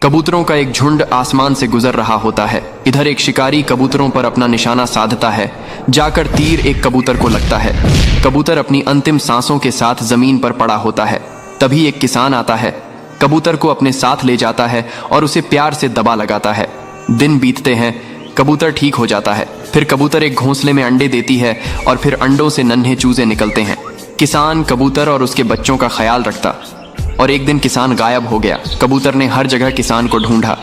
कबूतरों का एक झुंड आसमान से गुजर रहा होता है। इधर एक शिकारी कबूतरों पर अपना निशाना साधता है। जाकर तीर एक कबूतर को लगता है। कबूतर अपनी अंतिम सांसों के साथ जमीन पर पड़ा होता है। तभी एक किसान आता है, कबूतर को अपने साथ ले जाता है और उसे प्यार से दबा लगाता है। दिन बीतते हैं, कबूतर ठीक हो जाता है। फिर कबूतर एक घोंसले में अंडे देती है और फिर अंडों से नन्हे चूजे निकलते हैं। किसान कबूतर और उसके बच्चों का ख्याल रखता और एक दिन किसान गायब हो गया। कबूतर ने हर जगह किसान को ढूंढा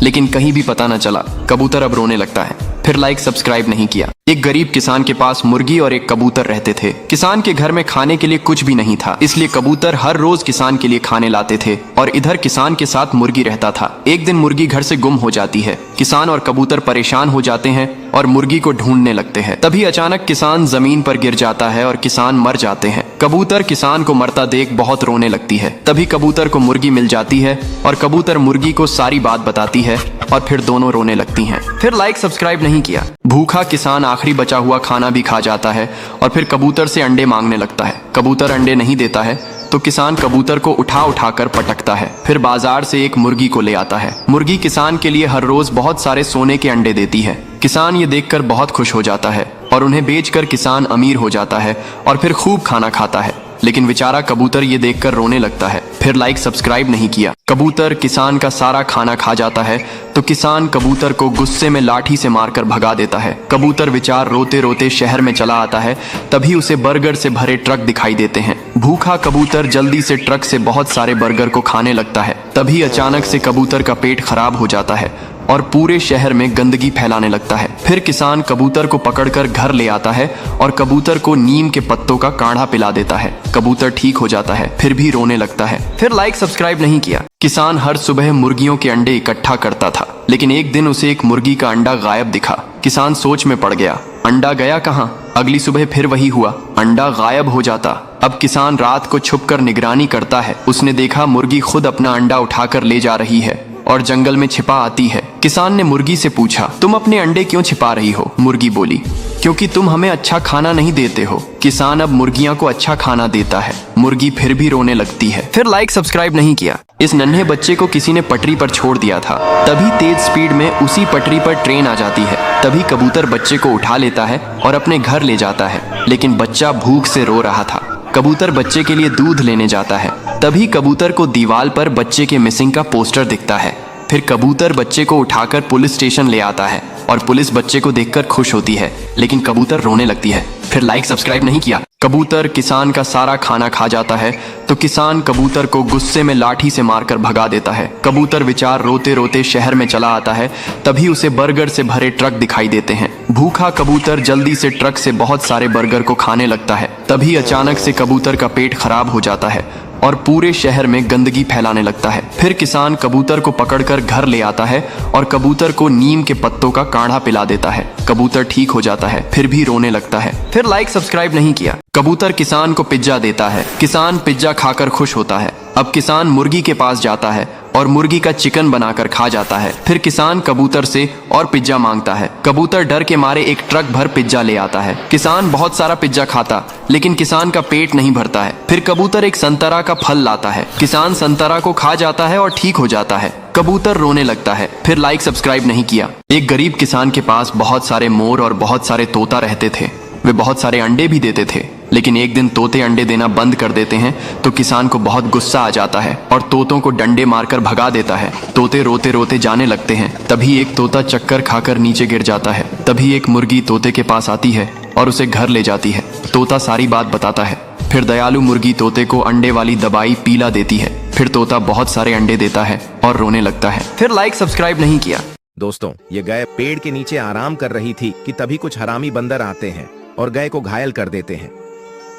लेकिन कहीं भी पता न चला। कबूतर अब रोने लगता है। फिर लाइक सब्सक्राइब नहीं किया। एक गरीब किसान के पास मुर्गी और एक कबूतर रहते थे। किसान के घर में खाने के लिए कुछ भी नहीं था, इसलिए कबूतर हर रोज किसान के लिए खाने लाते थे और इधर किसान के साथ मुर्गी रहता था। एक दिन मुर्गी घर से गुम हो जाती है। किसान और कबूतर परेशान हो जाते हैं और मुर्गी को ढूंढने लगते हैं। तभी अचानक किसान जमीन पर गिर जाता है और किसान मर जाते हैं। कबूतर किसान को मरता देख बहुत रोने लगती है। तभी कबूतर को मुर्गी मिल जाती है और कबूतर मुर्गी को सारी बात बताती है और फिर दोनों रोने लगती हैं। फिर लाइक सब्सक्राइब नहीं किया। भूखा किसान आखिरी बचा हुआ खाना भी खा जाता है और फिर कबूतर से अंडे मांगने लगता है। कबूतर अंडे नहीं देता है तो किसान कबूतर को उठा उठा कर पटकता है। फिर बाजार से एक मुर्गी को ले आता है। मुर्गी किसान के लिए हर रोज बहुत सारे सोने के अंडे देती है। किसान ये देखकर बहुत खुश हो जाता है और उन्हें बेचकर किसान अमीर हो जाता है और फिर खूब खाना खाता है। लेकिन बेचारा कबूतर ये देखकर रोने लगता है। फिर लाइक सब्सक्राइब नहीं किया। कबूतर किसान का सारा खाना खा जाता है तो किसान कबूतर को गुस्से में लाठी से मारकर भगा देता है। कबूतर बेचार रोते रोते शहर में चला आता है। तभी उसे बर्गर से भरे ट्रक दिखाई देते हैं। भूखा कबूतर जल्दी से ट्रक से बहुत सारे बर्गर को खाने लगता है। तभी अचानक से कबूतर का पेट खराब हो जाता है और पूरे शहर में गंदगी फैलाने लगता है। फिर किसान कबूतर को पकड़कर घर ले आता है और कबूतर को नीम के पत्तों का काढ़ा पिला देता है। कबूतर ठीक हो जाता है, फिर भी रोने लगता है। फिर लाइक सब्सक्राइब नहीं किया। किसान हर सुबह मुर्गियों के अंडे इकट्ठा करता था, लेकिन एक दिन उसे एक मुर्गी का अंडा गायब दिखा। किसान सोच में पड़ गया, अंडा गया कहाँ? अगली सुबह फिर वही हुआ, अंडा गायब हो जाता। अब किसान रात को छुपकर निगरानी करता है। उसने देखा मुर्गी खुद अपना अंडा उठाकर ले जा रही है और जंगल में छिपा आती है। किसान ने मुर्गी से पूछा, तुम अपने अंडे क्यों छिपा रही हो? मुर्गी बोली, क्योंकि तुम हमें अच्छा खाना नहीं देते हो। किसान अब मुर्गियां को अच्छा खाना देता है। मुर्गी फिर भी रोने लगती है। फिर लाइक सब्सक्राइब नहीं किया। इस नन्हे बच्चे को किसी ने पटरी पर छोड़ दिया था। तभी तेज स्पीड में उसी पटरी पर ट्रेन आ जाती है। तभी कबूतर बच्चे को उठा लेता है और अपने घर ले जाता है, लेकिन बच्चा भूख से रो रहा था। कबूतर बच्चे के लिए दूध लेने जाता है। तभी कबूतर को दीवार पर बच्चे के मिसिंग का पोस्टर दिखता है। फिर कबूतर बच्चे को उठाकर पुलिस स्टेशन ले आता है और पुलिस बच्चे को देखकर खुश होती है, लेकिन कबूतर रोने लगती है। फिर लाइक सब्सक्राइब नहीं किया। कबूतर किसान का सारा खाना खा जाता है तो किसान कबूतर को गुस्से में लाठी से मारकर भगा देता है। कबूतर बेचार रोते रोते शहर में चला आता है। तभी उसे बर्गर से भरे ट्रक दिखाई देते हैं। भूखा कबूतर जल्दी से ट्रक से बहुत सारे बर्गर को खाने लगता है। तभी अचानक से कबूतर का पेट खराब हो जाता है और पूरे शहर में गंदगी फैलाने लगता है। फिर किसान कबूतर को पकड़कर घर ले आता है और कबूतर को नीम के पत्तों का काढ़ा पिला देता है। कबूतर ठीक हो जाता है, फिर भी रोने लगता है। फिर लाइक सब्सक्राइब नहीं किया। कबूतर किसान को पिज्जा देता है। किसान पिज्जा खाकर खुश होता है। अब किसान मुर्गी के पास जाता है और मुर्गी का चिकन बनाकर खा जाता है। फिर किसान कबूतर से और पिज्जा मांगता है। कबूतर डर के मारे एक ट्रक भर पिज्जा ले आता है। किसान बहुत सारा पिज्जा खाता, लेकिन किसान का पेट नहीं भरता है। फिर कबूतर एक संतरा का फल लाता है। किसान संतरा को खा जाता है और ठीक हो जाता है। कबूतर रोने लगता है। फिर लाइक सब्सक्राइब नहीं किया। एक गरीब किसान के पास बहुत सारे मोर और बहुत सारे तोता रहते थे। वे बहुत सारे अंडे भी देते थे, लेकिन एक दिन तोते अंडे देना बंद कर देते हैं तो किसान को बहुत गुस्सा आ जाता है और तोतों को डंडे मारकर भगा देता है। तोते रोते रोते जाने लगते हैं। तभी एक तोता चक्कर खाकर नीचे गिर जाता है। तभी एक मुर्गी तोते के पास आती है और उसे घर ले जाती है। तोता सारी बात बताता है। फिर दयालु मुर्गी तोते को अंडे वाली दवाई पीला देती है। फिर तोता बहुत सारे अंडे देता है और रोने लगता है। फिर लाइक सब्सक्राइब नहीं किया। दोस्तों, ये गाय पेड़ के नीचे आराम कर रही थी कि तभी कुछ हरामी बंदर आते हैं और गाय को घायल कर देते हैं।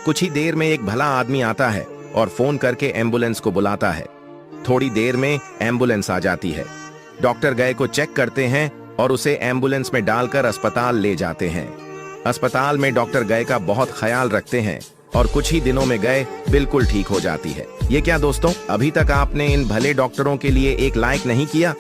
कुछ ही देर में एक भला आदमी आता है और फोन करके एम्बुलेंस को बुलाता है। थोड़ी देर में एम्बुलेंस आ जाती है। डॉक्टर गाय को चेक करते हैं और उसे एम्बुलेंस में डालकर अस्पताल ले जाते हैं। अस्पताल में डॉक्टर गाय का बहुत ख्याल रखते हैं और कुछ ही दिनों में गाय बिल्कुल ठीक हो जाती है। ये क्या दोस्तों, अभी तक आपने इन भले डॉक्टरों के लिए एक लाइक नहीं किया?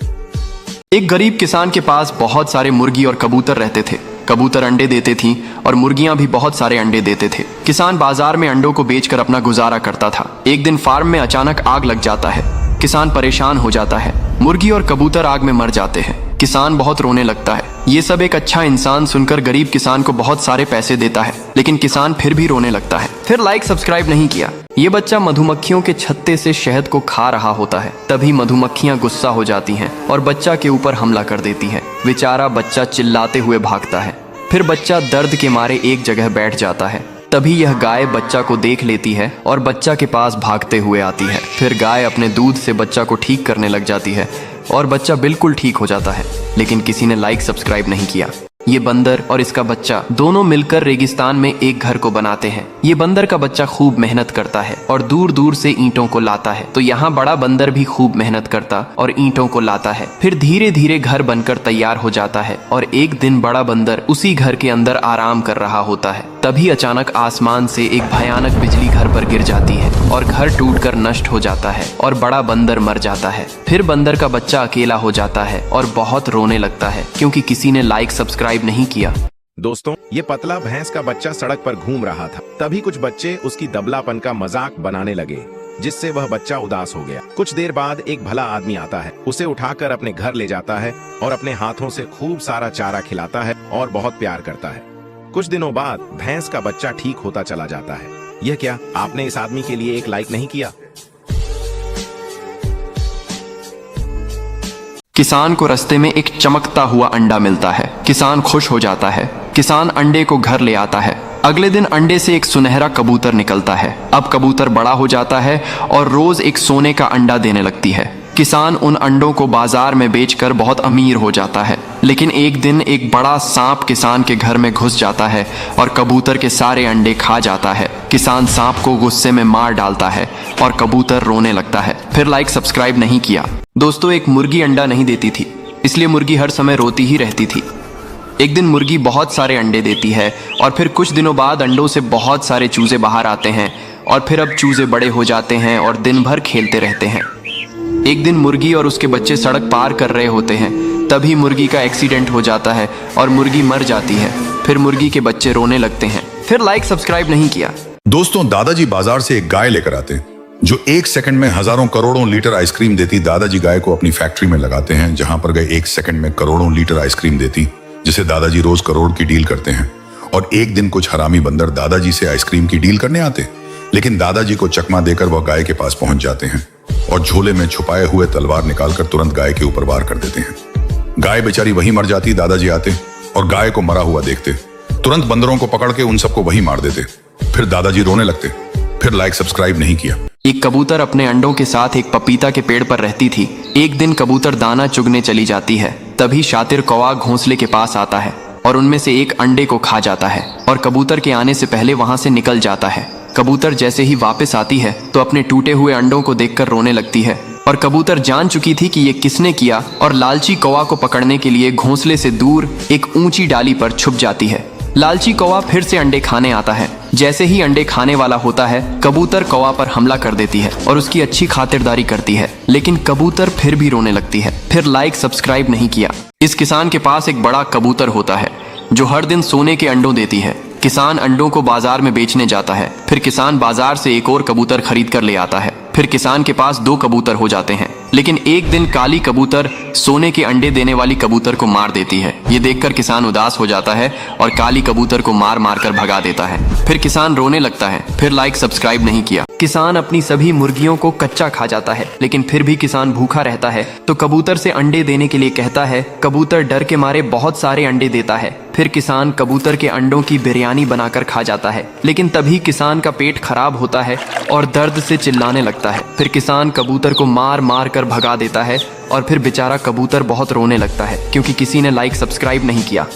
एक गरीब किसान के पास बहुत सारे मुर्गी और कबूतर रहते थे। कबूतर अंडे देते थी और मुर्गियां भी बहुत सारे अंडे देते थे। किसान बाजार में अंडों को बेचकर अपना गुजारा करता था। एक दिन फार्म में अचानक आग लग जाता है। किसान परेशान हो जाता है। मुर्गी और कबूतर आग में मर जाते हैं। किसान बहुत रोने लगता है। ये सब एक अच्छा इंसान सुनकर गरीब किसान को बहुत सारे पैसे देता है, लेकिन किसान फिर भी रोने लगता है। फिर लाइक सब्सक्राइब नहीं किया। ये बच्चा मधुमक्खियों के छत्ते से शहद को खा रहा होता है। तभी मधुमक्खियां गुस्सा हो जाती हैं और बच्चा के ऊपर हमला कर देती है। बेचारा बच्चा चिल्लाते हुए भागता है। फिर बच्चा दर्द के मारे एक जगह बैठ जाता है। तभी यह गाय बच्चा को देख लेती है और बच्चा के पास भागते हुए आती है। फिर गाय अपने दूध से बच्चा को ठीक करने लग जाती है और बच्चा बिल्कुल ठीक हो जाता है, लेकिन किसी ने लाइक सब्सक्राइब नहीं किया। ये बंदर और इसका बच्चा दोनों मिलकर रेगिस्तान में एक घर को बनाते हैं। ये बंदर का बच्चा खूब मेहनत करता है और दूर दूर से ईंटों को लाता है, तो यहाँ बड़ा बंदर भी खूब मेहनत करता और ईंटों को लाता है। फिर धीरे धीरे घर बनकर तैयार हो जाता है और एक दिन बड़ा बंदर उसी घर के अंदर आराम कर रहा होता है। तभी अचानक आसमान से एक भयानक बिजली घर पर गिर जाती है और घर टूटकर नष्ट हो जाता है और बड़ा बंदर मर जाता है। फिर बंदर का बच्चा अकेला हो जाता है और बहुत रोने लगता है क्योंकि किसी ने लाइक सब्सक्राइब नहीं किया। दोस्तों, ये पतला भैंस का बच्चा सड़क पर घूम रहा था। तभी कुछ बच्चे उसकी दबलापन का मजाक बनाने लगे, जिससे वह बच्चा उदास हो गया। कुछ देर बाद एक भला आदमी आता है, उसे उठाकर अपने घर ले जाता है और अपने हाथों से खूब सारा चारा खिलाता है और बहुत प्यार करता है। कुछ दिनों बाद भैंस का बच्चा ठीक होता चला जाता है। यह क्या, आपने इस आदमी के लिए एक लाइक नहीं किया? किसान को रास्ते में एक चमकता हुआ अंडा मिलता है। किसान खुश हो जाता है। किसान अंडे को घर ले आता है। अगले दिन अंडे से एक सुनहरा कबूतर निकलता है। अब कबूतर बड़ा हो जाता है और रोज एक सोने का अंडा देने लगती है। किसान उन अंडों को बाजार में बेचकर बहुत अमीर हो जाता है। लेकिन एक दिन एक बड़ा सांप किसान के घर में घुस जाता है और कबूतर के सारे अंडे खा जाता है। किसान सांप को गुस्से में मार डालता है और कबूतर रोने लगता है। फिर लाइक सब्सक्राइब नहीं किया। दोस्तों, एक मुर्गी अंडा नहीं देती थी, इसलिए मुर्गी हर समय रोती ही रहती थी। एक दिन मुर्गी बहुत सारे अंडे देती है और फिर कुछ दिनों बाद अंडों से बहुत सारे चूजे बाहर आते हैं और फिर अब चूजे बड़े हो जाते हैं और दिन भर खेलते रहते हैं। एक दिन मुर्गी और उसके बच्चे सड़क पार कर रहे होते हैं। तभी मुर्गी का एक्सीडेंट हो जाता है और मुर्गी मर जाती है। फिर मुर्गी के बच्चे रोने लगते हैं। फिर लाइक सब्सक्राइब नहीं किया। दोस्तों, दादाजी बाजार से एक गाय लेकर आते हैं जो 1 सेकंड में हजारों करोड़ों लीटर आइसक्रीम देती। दादाजी गाय को अपनी फैक्ट्री में लगाते हैं, जहां पर गाय 1 सेकंड में करोड़ों लीटर आइसक्रीम देती, जिसे दादाजी रोज करोड़ की डील करते हैं। और एक दिन कुछ हरामी बंदर दादाजी से आइसक्रीम की डील करने आते, लेकिन दादाजी को चकमा देकर वह गाय के पास पहुंच जाते हैं और झोले में छुपाए हुए तलवार निकालकर तुरंत गाय के ऊपर वार कर देते हैं। गाय बेचारी वहीं मर जाती। दादाजी आते और गाय को मरा हुआ देखते, तुरंत बंदरों को पकड़ के उन सबको वहीं मार देते। फिर दादाजी रोने लगते। फिर लाइक सब्सक्राइब नहीं किया। एक कबूतर अपने अंडों के साथ एक पपीता के पेड़ पर रहती थी। एक दिन कबूतर दाना चुगने चली जाती है। तभी शातिर कौवा घोंसले के पास आता है और उनमें से एक अंडे को खा जाता है और कबूतर के आने से पहले वहां से निकल जाता है। कबूतर जैसे ही वापस आती है तो अपने टूटे हुए अंडों को देखकर रोने लगती है और कबूतर जान चुकी थी कि ये किसने किया और लालची कौवा को पकड़ने के लिए घोंसले से दूर एक ऊंची डाली पर छुप जाती है। लालची कौवा फिर से अंडे खाने आता है। जैसे ही अंडे खाने वाला होता है, कबूतर कौवा पर हमला कर देती है और उसकी अच्छी खातिरदारी करती है, लेकिन कबूतर फिर भी रोने लगती है। फिर लाइक सब्सक्राइब नहीं किया। इस किसान के पास एक बड़ा कबूतर होता है जो हर दिन सोने के अंडों देती है। किसान अंडों को बाजार में बेचने जाता है। फिर किसान बाजार से एक और कबूतर खरीद कर ले आता है। फिर किसान के पास 2 कबूतर हो जाते हैं, लेकिन एक दिन काली कबूतर सोने के अंडे देने वाली कबूतर को मार देती है। ये देखकर किसान उदास हो जाता है और काली कबूतर को मार मार कर भगा देता है। फिर किसान रोने लगता है। फिर लाइक सब्सक्राइब नहीं किया। किसान अपनी सभी मुर्गियों को कच्चा खा जाता है, लेकिन फिर भी किसान भूखा रहता है तो कबूतर से अंडे देने के लिए कहता है। कबूतर डर के मारे बहुत सारे अंडे देता है। फिर किसान कबूतर के अंडों की बिरयानी बनाकर खा जाता है, लेकिन तभी किसान का पेट खराब होता है और दर्द से चिल्लाने लगता है। फिर किसान कबूतर को मार मार कर भगा देता है और फिर बेचारा कबूतर बहुत रोने लगता है क्योंकि किसी ने लाइक सब्सक्राइब नहीं किया।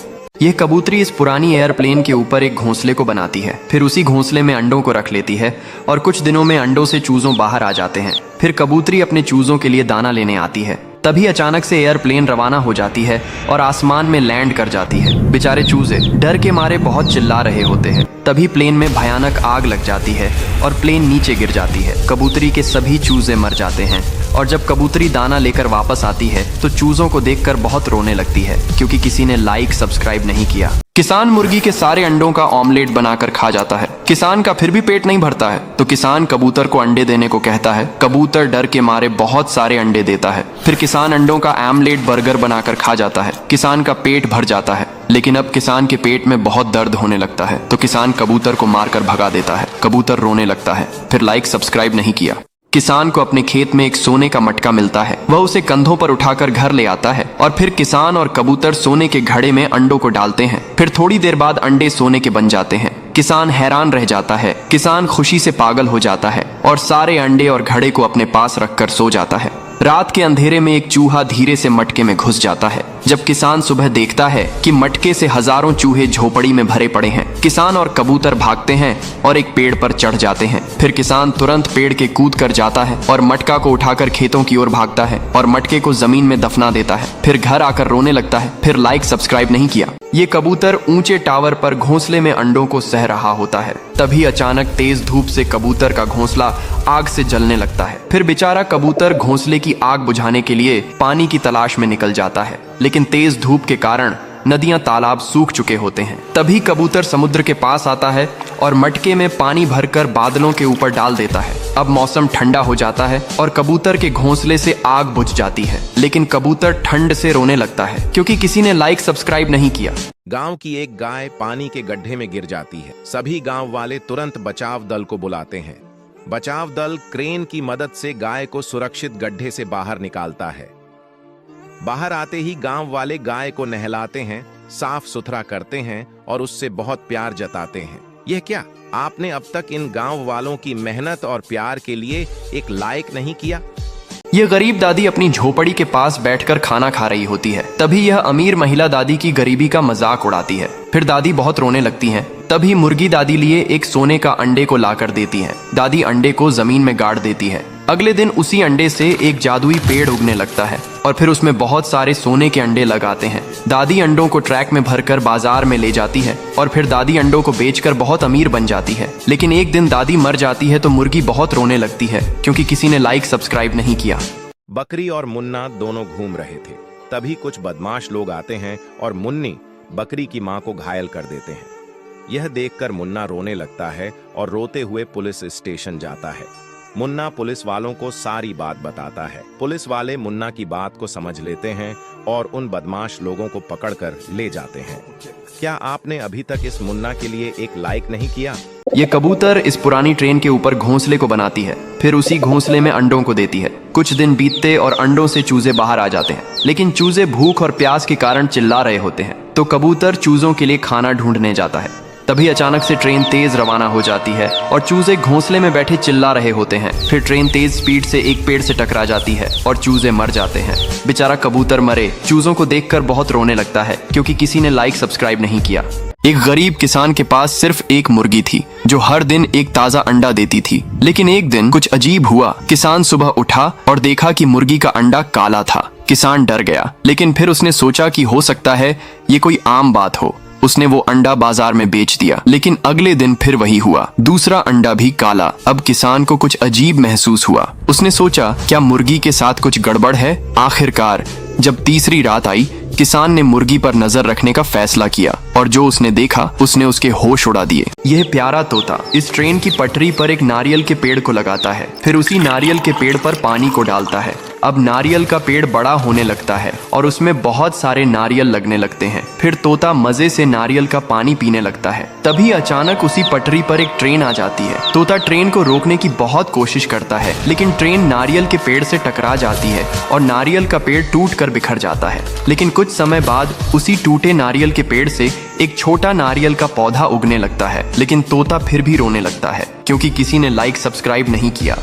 यह कबूतरी इस पुरानी एयरप्लेन के ऊपर एक घोंसले को बनाती है। फिर उसी घोंसले में अंडों को रख लेती है और कुछ दिनों में अंडों से चूजों बाहर आ जाते हैं। फिर कबूतरी अपने चूजों के लिए दाना लेने आती है। तभी अचानक से एयरप्लेन रवाना हो जाती है और आसमान में लैंड कर जाती है। बेचारे चूजे डर के मारे बहुत चिल्ला रहे होते हैं। तभी प्लेन में भयानक आग लग जाती है और प्लेन नीचे गिर जाती है। कबूतरी के सभी चूजे मर जाते हैं और जब कबूतरी दाना लेकर वापस आती है तो चूजों को देखकर बहुत रोने लगती है क्योंकि किसी ने लाइक सब्सक्राइब नहीं किया। किसान मुर्गी के सारे अंडों का ऑमलेट बनाकर खा जाता है। किसान का फिर भी पेट नहीं भरता है तो किसान कबूतर को अंडे देने को कहता है। कबूतर डर के मारे बहुत सारे अंडे देता है। फिर किसान अंडों का आमलेट बर्गर बनाकर खा जाता है। किसान का पेट भर जाता है, लेकिन अब किसान के पेट में बहुत दर्द होने लगता है तो किसान कबूतर को मारकर भगा देता है। कबूतर रोने लगता है। फिर लाइक सब्सक्राइब नहीं किया। किसान को अपने खेत में एक सोने का मटका मिलता है। वह उसे कंधों पर उठाकर घर ले आता है और फिर किसान और कबूतर सोने के घड़े में अंडों को डालते हैं। फिर थोड़ी देर बाद अंडे सोने के बन जाते हैं। किसान हैरान रह जाता है। किसान खुशी से पागल हो जाता है और सारे अंडे और घड़े को अपने पास रखकर सो जाता है। रात के अंधेरे में एक चूहा धीरे से मटके में घुस जाता है। जब किसान सुबह देखता है कि मटके से हजारों चूहे झोपड़ी में भरे पड़े हैं, किसान और कबूतर भागते हैं और एक पेड़ पर चढ़ जाते हैं। फिर किसान तुरंत पेड़ के कूद कर जाता है और मटका को उठाकर खेतों की ओर भागता है और मटके को जमीन में दफना देता है। फिर घर आकर रोने लगता है। फिर लाइक सब्सक्राइब नहीं किया। ये कबूतर ऊंचे टावर पर घोंसले में अंडों को सह रहा होता है। तभी अचानक तेज धूप से कबूतर का घोंसला आग से जलने लगता है। फिर बेचारा कबूतर घोंसले की आग बुझाने के लिए पानी की तलाश में निकल जाता है, लेकिन तेज धूप के कारण नदियां तालाब सूख चुके होते हैं। तभी कबूतर समुद्र के पास आता है और मटके में पानी भरकर बादलों के ऊपर डाल देता है। अब मौसम ठंडा हो जाता है और कबूतर के घोंसले से आग बुझ जाती है, लेकिन कबूतर ठंड से रोने लगता है क्योंकि किसी ने लाइक सब्सक्राइब नहीं किया। गांव की एक गाय पानी के गड्ढे में गिर जाती है। सभी गांव वाले तुरंत बचाव दल को बुलाते हैं। बचाव दल क्रेन की मदद से गाय को सुरक्षित गड्ढे से बाहर निकालता है। बाहर आते ही गांव वाले गाय को नहलाते हैं, साफ सुथरा करते हैं और उससे बहुत प्यार जताते हैं। यह क्या, आपने अब तक इन गांव वालों की मेहनत और प्यार के लिए एक लाइक नहीं किया? यह गरीब दादी अपनी झोपड़ी के पास बैठकर खाना खा रही होती है। तभी यह अमीर महिला दादी की गरीबी का मजाक उड़ाती है। फिर दादी बहुत रोने लगती हैं। तभी मुर्गी दादी लिए एक सोने का अंडे को लाकर देती है। दादी अंडे को जमीन में गाड़ देती है। अगले दिन उसी अंडे से एक जादुई पेड़ उगने लगता है और फिर उसमें बहुत सारे सोने के अंडे लगाते हैं। दादी अंडों को ट्रैक में भरकर बाजार में ले जाती है और फिर दादी अंडों को बेचकर बहुत अमीर बन जाती है। लेकिन एक दिन दादी मर जाती है तो मुर्गी बहुत रोने लगती है क्योंकि किसी ने लाइक सब्सक्राइब नहीं किया। बकरी और मुन्ना दोनों घूम रहे थे। तभी कुछ बदमाश लोग आते हैं और मुन्नी बकरी की मां को घायल कर देते हैं। यह देखकर मुन्ना रोने लगता है और रोते हुए पुलिस स्टेशन जाता है। मुन्ना पुलिस वालों को सारी बात बताता है। पुलिस वाले मुन्ना की बात को समझ लेते हैं और उन बदमाश लोगों को पकड़कर ले जाते हैं। क्या आपने अभी तक इस मुन्ना के लिए एक लाइक नहीं किया? ये कबूतर इस पुरानी ट्रेन के ऊपर घोंसले को बनाती है, फिर उसी घोंसले में अंडों को देती है। कुछ दिन बीतते और अंडों से चूजे बाहर आ जाते हैं, लेकिन चूजे भूख और प्यास के कारण चिल्ला रहे होते हैं तो कबूतर चूजों के लिए खाना ढूंढने जाता है। तभी अचानक से ट्रेन तेज रवाना हो जाती है और चूजे घोंसले में बैठे चिल्ला रहे होते हैं। फिर ट्रेन तेज स्पीड से एक पेड़ से टकरा जाती है और चूजे मर जाते हैं। बेचारा कबूतर मरे चूजों को देखकर बहुत रोने लगता है क्योंकि किसी ने लाइक सब्सक्राइब नहीं किया। एक गरीब किसान के पास सिर्फ एक मुर्गी थी जो हर दिन एक ताजा अंडा देती थी। लेकिन एक दिन कुछ अजीब हुआ। किसान सुबह उठा और देखा कि मुर्गी का अंडा काला था। किसान डर गया, लेकिन फिर उसने सोचा कि हो सकता है ये कोई आम बात हो। उसने वो अंडा बाजार में बेच दिया। लेकिन अगले दिन फिर वही हुआ, दूसरा अंडा भी काला। अब किसान को कुछ अजीब महसूस हुआ। उसने सोचा क्या मुर्गी के साथ कुछ गड़बड़ है। आखिरकार जब तीसरी रात आई, किसान ने मुर्गी पर नजर रखने का फैसला किया और जो उसने देखा उसने उसके होश उड़ा दिए। यह प्यारा तोता इस ट्रेन की पटरी पर एक नारियल के पेड़ को लगाता है, फिर उसी नारियल के पेड़ पर पानी को डालता है। अब नारियल का पेड़ बड़ा होने लगता है और उसमें बहुत सारे नारियल लगने लगते हैं। फिर तोता मजे से नारियल का पानी पीने लगता है। तभी अचानक उसी पटरी पर एक ट्रेन आ जाती है। तोता ट्रेन को रोकने की बहुत कोशिश करता है, लेकिन ट्रेन नारियल के पेड़ से टकरा जाती है और नारियल का पेड़ टूट कर बिखर जाता है। लेकिन कुछ समय बाद उसी टूटे नारियल के पेड़ से एक छोटा नारियल का पौधा उगने लगता है। लेकिन तोता फिर भी रोने लगता है क्योंकि किसी ने लाइक सब्सक्राइब नहीं किया।